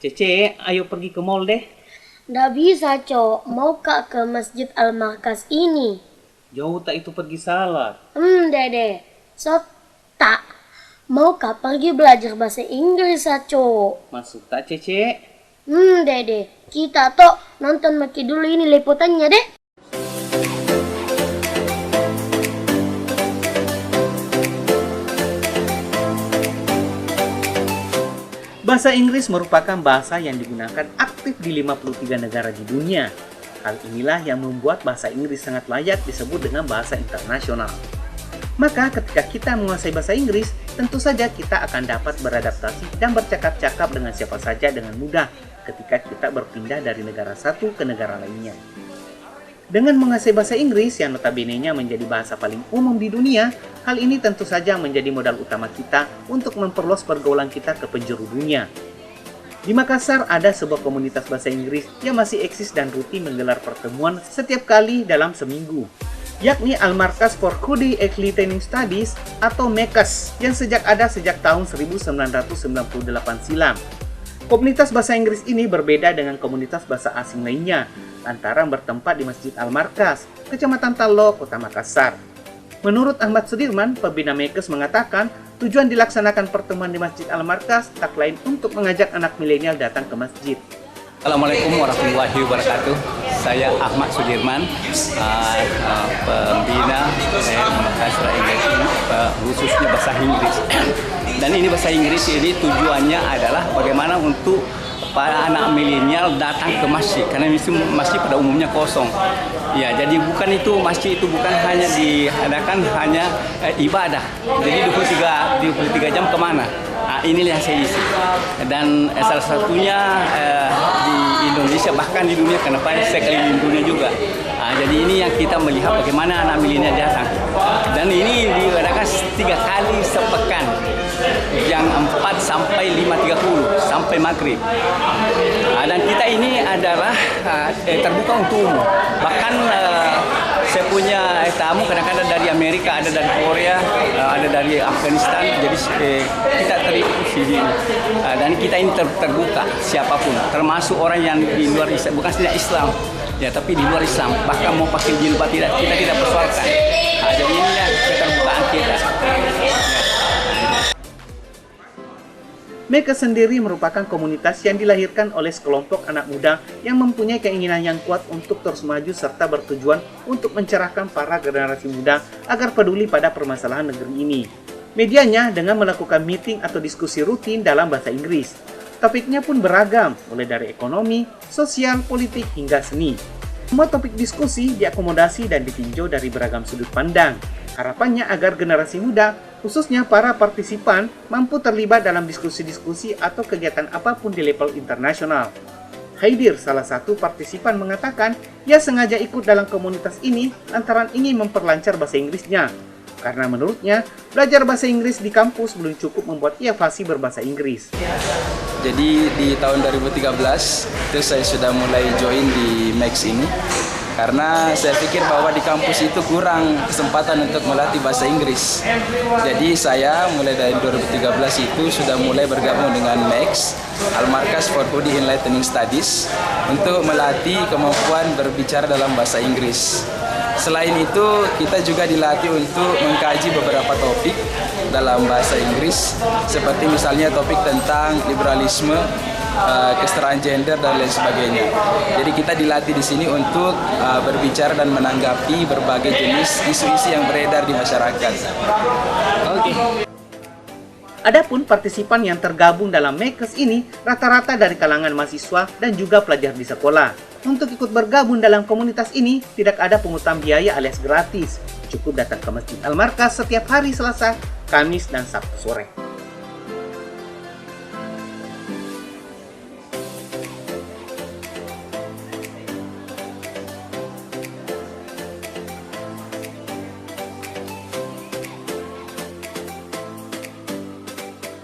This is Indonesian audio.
Cece, ayo pergi ke mall deh. Nggak bisa, Cok. Mau Kak ke Masjid Al-Markas ini? Jauh tak itu pergi salah. Dede. So, tak. Mau Kak pergi belajar bahasa Inggris, Cok? Masuk tak, Cece? Dede. Kita toh nonton maki dulu ini liputannya deh. Bahasa Inggris merupakan bahasa yang digunakan aktif di 53 negara di dunia. Hal inilah yang membuat bahasa Inggris sangat layak disebut dengan bahasa internasional. Maka ketika kita menguasai bahasa Inggris, tentu saja kita akan dapat beradaptasi dan bercakap-cakap dengan siapa saja dengan mudah ketika kita berpindah dari negara satu ke negara lainnya. Dengan menguasai bahasa Inggris yang notabene-nya menjadi bahasa paling umum di dunia, hal ini tentu saja menjadi modal utama kita untuk memperluas pergaulan kita ke penjuru dunia. Di Makassar ada sebuah komunitas bahasa Inggris yang masih eksis dan rutin menggelar pertemuan setiap kali dalam seminggu, yakni Al-Markas for Khudi Equity Studies atau MEKES yang ada sejak tahun 1998 silam. Komunitas bahasa Inggris ini berbeda dengan komunitas bahasa asing lainnya, lantaran bertempat di Masjid Al-Markas, Kecamatan Talo, Kota Makassar. Menurut Ahmad Sudirman, pembina MEKES mengatakan, tujuan dilaksanakan pertemuan di Masjid Al-Markas tak lain untuk mengajak anak milenial datang ke masjid. Assalamualaikum warahmatullahi wabarakatuh. Saya Ahmad Sudirman, pembina Makassar English, khususnya bahasa Inggris. Dan ini bahasa Inggris ini tujuannya adalah bagaimana untuk para anak milenial datang ke masjid, karena masjid pada umumnya kosong. Ya, jadi masjid itu bukan hanya diadakan hanya ibadah. Jadi 23 jam kemana? Inilah yang saya isi. Dan salah satunya di Indonesia, bahkan di dunia, kenapa saya keliling dunia juga. Jadi ini yang kita melihat bagaimana anak milenial datang. Dan ini diadakan 3 kali sepekan, jam 4 sampai 5.30 sampai maghrib. Dan kita ini adalah terbuka untuk umum. Bahkan saya punya tamu kadang-kadang dari Amerika, ada dari Korea, ada dari Afghanistan. Jadi kita terikut sini. Dan kita ini terbuka siapapun, termasuk orang yang di luar Islam, bukan saja Islam, ya, tapi di luar Islam. Bahkan mau pakai jilbab kita tidak persoalkan. Jadi inilah keterbukaan kita. MEKES sendiri merupakan komunitas yang dilahirkan oleh sekelompok anak muda yang mempunyai keinginan yang kuat untuk terus maju serta bertujuan untuk mencerahkan para generasi muda agar peduli pada permasalahan negeri ini. Medianya dengan melakukan meeting atau diskusi rutin dalam bahasa Inggris. Topiknya pun beragam, mulai dari ekonomi, sosial, politik, hingga seni. Semua topik diskusi diakomodasi dan ditinjau dari beragam sudut pandang. Harapannya agar generasi muda, khususnya para partisipan, mampu terlibat dalam diskusi-diskusi atau kegiatan apapun di level internasional. Haidir, salah satu partisipan, mengatakan ia sengaja ikut dalam komunitas ini lantaran ingin memperlancar bahasa Inggrisnya. Karena menurutnya, belajar bahasa Inggris di kampus belum cukup membuat ia fasih berbahasa Inggris. Jadi di tahun 2013 itu saya sudah mulai join di MEKES ini karena saya pikir bahwa di kampus itu kurang kesempatan untuk melatih bahasa Inggris. Jadi saya mulai dari 2013 itu sudah mulai bergabung dengan MEKES, Al-Markas for Khudi Enlightening Studies, untuk melatih kemampuan berbicara dalam bahasa Inggris. Selain itu, kita juga dilatih untuk mengkaji beberapa topik dalam bahasa Inggris, seperti misalnya topik tentang liberalisme, kesetaraan gender, dan lain sebagainya. Jadi kita dilatih di sini untuk berbicara dan menanggapi berbagai jenis isu-isu yang beredar di masyarakat. Oke. Adapun partisipan yang tergabung dalam MEKES ini rata-rata dari kalangan mahasiswa dan juga pelajar di sekolah. Untuk ikut bergabung dalam komunitas ini tidak ada pungutan biaya alias gratis. Cukup datang ke Masjid Al-Markas setiap hari Selasa, Kamis, dan Sabtu sore.